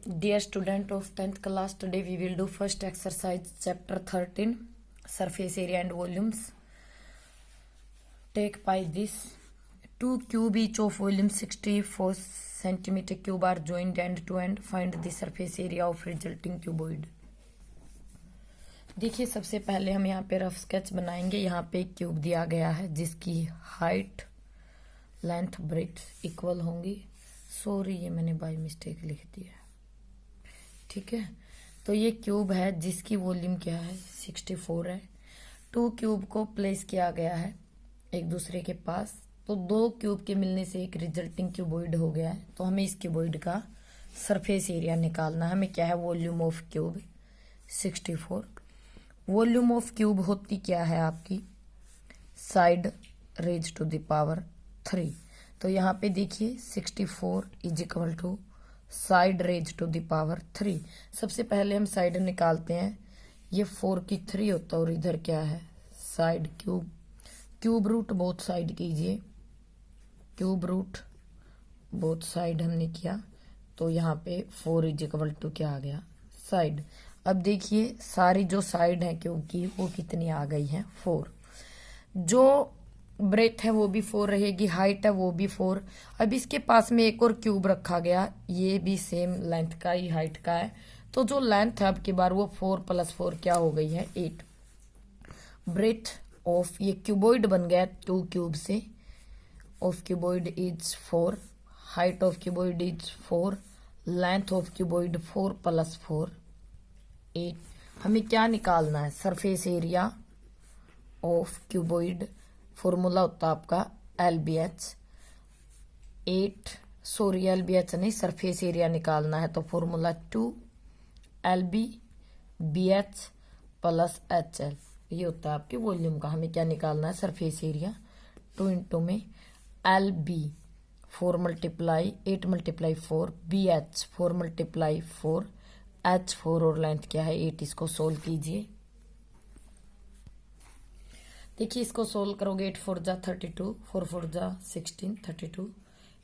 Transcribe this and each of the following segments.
Dear student of 10th class, today we will do first exercise chapter 13 surface area and volumes. Take by this two cube each of volume 64 centimeter cube are joined end to end. Find the surface area of resulting cuboid. देखिए सबसे पहले हम यहाँ पे rough sketch बनाएंगे। यहाँ पे एक क्यूब दिया गया है जिसकी हाइट लेंथ ब्रेड्थ इक्वल होंगी। सॉरी ये मैंने बाय मिस्टेक लिख दिया, ठीक है। तो ये क्यूब है जिसकी वॉल्यूम क्या है 64 है। टू क्यूब को प्लेस किया गया है एक दूसरे के पास, तो दो क्यूब के मिलने से एक रिजल्टिंग क्यूबॉइड हो गया है। तो हमें इस क्यूबॉइड का सरफेस एरिया निकालना है। हमें क्या है volume of cube 64। Volume of cube होती क्या है आपकी side raise to the power 3। तो यहाँ पे देखिए 64 is equal to side raise to the power 3। सबसे पहले हम साइड निकालते हैं। ये 4 की 3 होता है और इधर क्या है side cube root both side कीजिए। क्यूब रूट बोथ साइड हमने किया तो यहाँ पे 4 इज इक्वल टू क्या आ गया साइड। अब देखिए सारी जो साइड है क्यूब की वो कितनी आ गई है 4। जो ब्रेथ है वो भी 4 रहेगी, हाइट है वो भी 4। अब इसके पास में एक और क्यूब रखा गया, ये भी सेम लेंथ का ही हाइट का है। तो जो लेंथ है अब की बार वो 4 + 4 क्या हो गई है 8। ब्रेथ ऑफ ये क्यूबॉइड बन गया 2 क्यूब से। Of cuboid is 4, height of cuboid is 4, length of cuboid 4 + 4 8। हमें क्या निकालना है surface area of cuboid. Formula होता है आपका LBH 8, सॉरी LBH नहीं सरफेस एरिया निकालना है तो फॉर्मूला 2 LB BH + HL। ये होता है आपके वॉल्यूम का। हमें क्या निकालना है सरफेस एरिया 2 इंटू में LB 4 × 8 × 4 BH 4 × 4 H4 और लेंथ क्या है 8। इसको सोल्व कीजिए। देखिए इसको सोल्व करोगे 8 4 जा 32, 4 4 जा 16 32।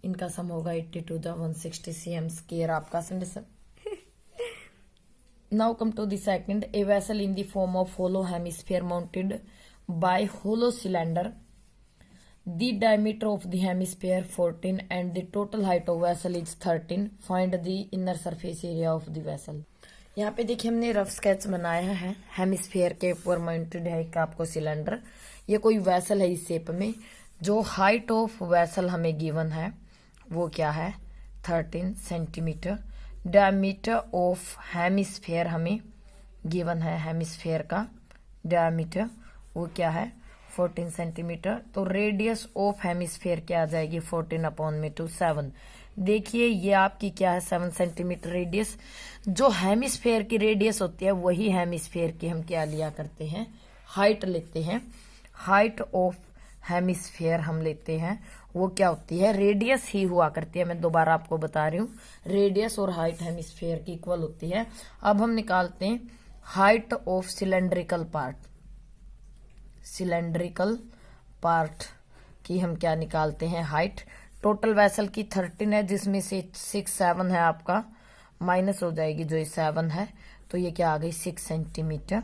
इनका सम होगा 82 जा 160 cm स्क्वायर आपका समीकरण। Now come to the second. A vessel in the form of hollow hemisphere mounted by hollow cylinder. The diameter of the hemisphere 14 and the total height of vessel is 13. Find the inner surface area of the vessel. यहाँ पे देखिए हमने rough sketch बनाया है। Hemisphere के ऊपर mounted है एक आपको सिलेंडर। ये कोई वेसल है इस शेप में। जो हाइट ऑफ वेसल हमें गिवन है वो क्या है 13 सेंटीमीटर। डायमीटर ऑफ हेमिस्फीयर हमें गिवन है, हेमिस्फीयर का डायमीटर वो क्या है 14 सेंटीमीटर। तो रेडियस ऑफ हेमिस्फीयर क्या आ जाएगी 14/7। देखिए ये आपकी क्या है 7 सेंटीमीटर रेडियस। जो हेमिस्फीयर की रेडियस होती है वही हेमिस्फीयर की हम क्या लिया करते हैं हाइट लेते हैं। हाइट ऑफ हेमिस्फीयर हम लेते हैं वो क्या होती है रेडियस ही हुआ करती है। मैं दोबारा आपको बता रही हूँ रेडियस और हाइट हेमिस्फीयर की इक्वल होती है। अब हम निकालते हैं height of cylindrical part. Cylindrical part की हम क्या निकालते हैं हाइट। टोटल वेसल की 13 है जिसमें से 6 7 है आपका माइनस हो जाएगी जो ये 7 है तो ये क्या आ गई 6 सेंटीमीटर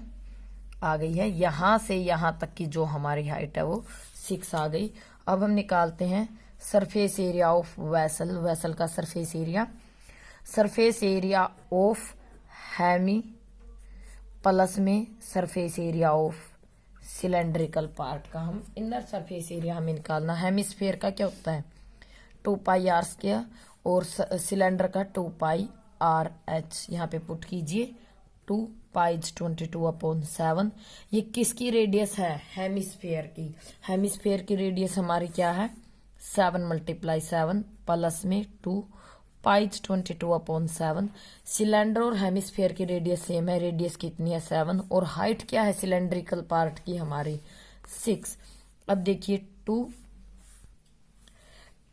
आ गई है। यहां से यहां तक की जो हमारी हाइट है वो 6 आ गई। अब हम निकालते हैं surface area of vessel. Vessel का surface area, surface area of hemi plus में surface area of cylindrical part का हम इनर सरफेस एरिया हमें निकालना। हेमिस्फीयर का क्या होता है 2πr² और सिलेंडर का 2πrh। यहाँ पे पुट कीजिए 2π 22/7। ये किसकी रेडियस है हेमिस्फीयर की। हेमिस्फीयर की रेडियस हमारी क्या है 7 × 7 प्लस में 2π 22/7। सिलेंडर और हेमिस्फीयर की रेडियस सेम है। रेडियस कितनी है 7 और हाइट क्या है सिलेंड्रिकल पार्ट की हमारी 6। अब देखिए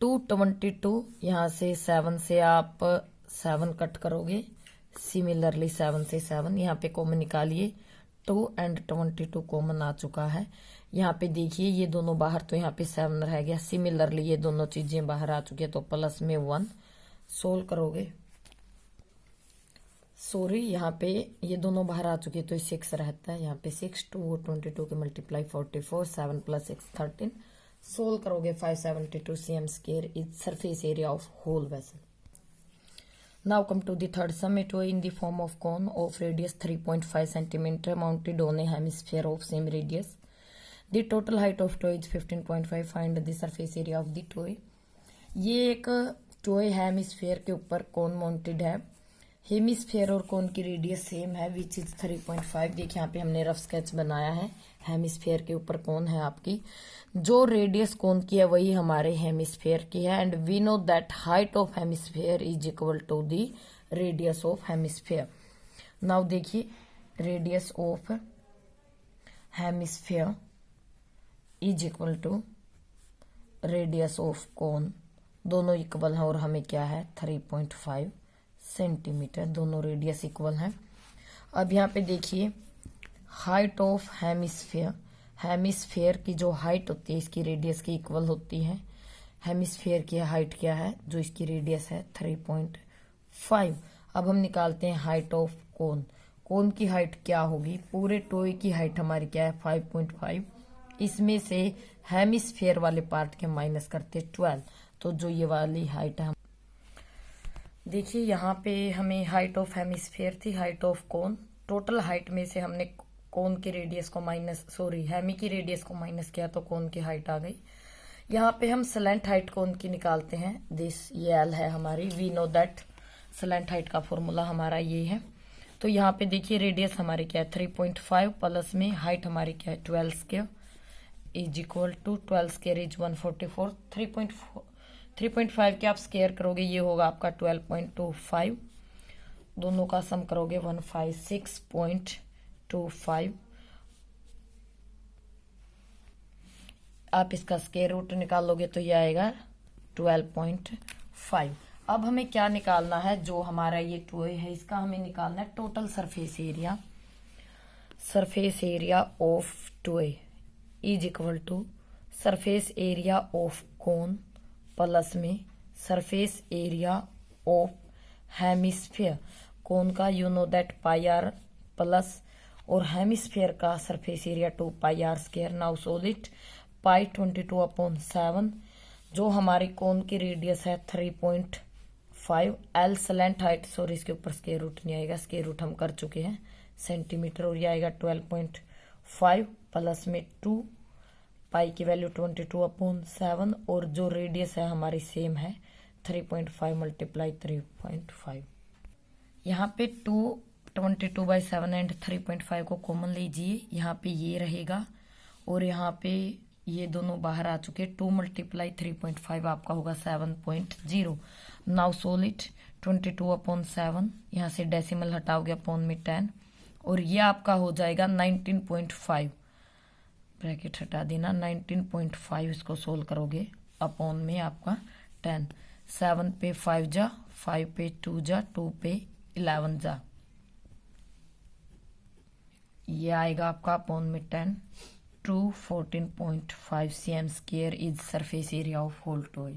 222 यहाँ से 7 से आप 7 कट करोगे। सिमिलरली 7 से 7 यहाँ पे कॉमन निकालिए 2 और 22 कॉमन आ चुका है। यहाँ पे देखिए ये दोनों बाहर तो यहाँ पे 7 रह गया। सिमिलरली ये दोनों चीजें बाहर आ चुकी है तो प्लस में 1 सोल्व करोगे सॉरी, यहाँ पे ये दोनों बाहर आ चुके तो 6 रहता है, यहाँ पे 6 2 22 के मल्टीप्लाई 44 7 + 6 13 सोल्व करोगे 572 cm square is surface area of whole vessel. Now come to the third sum. A toy in the form of cone of radius 3.5 cm mounted on a hemisphere of same radius. The total height of toy is 15.5. Find the surface area of the toy. ये एक toy hemisphere के ऊपर कोन mounted है. Hemisphere और कोन की radius same है which is 3.5. देखिए यहाँ पे हमने रफ स्केच बनाया है. हेमिस्फेयर के ऊपर कोन है आपकी, जो रेडियस कोन की है वही हमारे हेमिस्फेयर की है. And we know that height of hemisphere is equal to the radius of hemisphere. Now देखिए, radius of hemisphere is equal to radius of cone. दोनों इक्वल हैं और हमें क्या है 3.5 सेंटीमीटर. दोनों रेडियस इक्वल हैं. अब यहाँ पे देखिए, हाइट ऑफ हेमिस्फेयर, हेमिस्फेयर की जो हाइट होती है इसकी रेडियस की इक्वल होती है. हेमिस्फेयर की हाइट क्या है, जो इसकी रेडियस है 3.5. अब हम निकालते हैं हाइट ऑफ कोन. कोन की हाइट क्या होगी, पूरे टॉय की हाइट हमारी क्या है 5.5. इसमें से हेमिस्फेयर वाले पार्ट के माइनस करते 12, तो जो ये वाली हाइट है, देखिए यहाँ पे हमें हाइट ऑफ हेमिस्फेयर थी, height of cone. Total height में से हमने कोन की रेडियस को माइनस, सॉरी हेमी की रेडियस को माइनस किया तो कोन की हाइट आ गई. यहाँ पे हम स्लैंट हाइट कोन की निकालते हैं. दिस ये एल है हमारी. We know that slant height का फॉर्मूला हमारा ये है. तो यहाँ पे देखिए रेडियस हमारी क्या है 3.5 प्लस में हाइट हमारी क्या है 12 square is equal to 12 square is 144. 3.5 के आप स्क्वायर करोगे ये होगा आपका 12.25. दोनों का सम करोगे 156.25. आप इसका स्क्वायर रूट निकालोगे तो ये आएगा 12.5. अब हमें क्या निकालना है, जो हमारा ये टॉय है इसका हमें निकालना है total surface area. Surface area of toy is equal to surface area of cone plus में surface area of hemisphere. Cone का you know that pi r plus, और हेमिस्फेयर का surface area 2 pi r square. Now solve it. Pi 22/7, जो हमारी कोन की radius है 3.5. L slant height, sorry इसके ऊपर स्क्वायर रूट नहीं आएगा, स्क्वायर रूट हम कर चुके हैं सेंटीमीटर, और ये आएगा 12.5 प्लस में 2 पाई की वैल्यू 22/7, और जो रेडियस है हमारी सेम है 3.5 × 3.5. यहाँ पे 22/7 एंड 3.5 को कॉमन लीजिए. यहाँ पे ये रहेगा और यहाँ पे ये दोनों बाहर आ चुके. 2 × 3.5 आपका होगा 7.0. Now solve it. 22/7, यहाँ से डेसिमल हटाओगे अपॉन में 10, और ये आपका हो जाएगा 19.5. ब्रैकेट हटा देना. 19.5 इसको सोल्व करोगे अपॉन में आपका 10. 7 पे 5 जा, 5 पे 2 जा, 2 पे 11 जा, ये आएगा आपका अपॉन में 10 to 14.5 cm square is surface area of whole toy.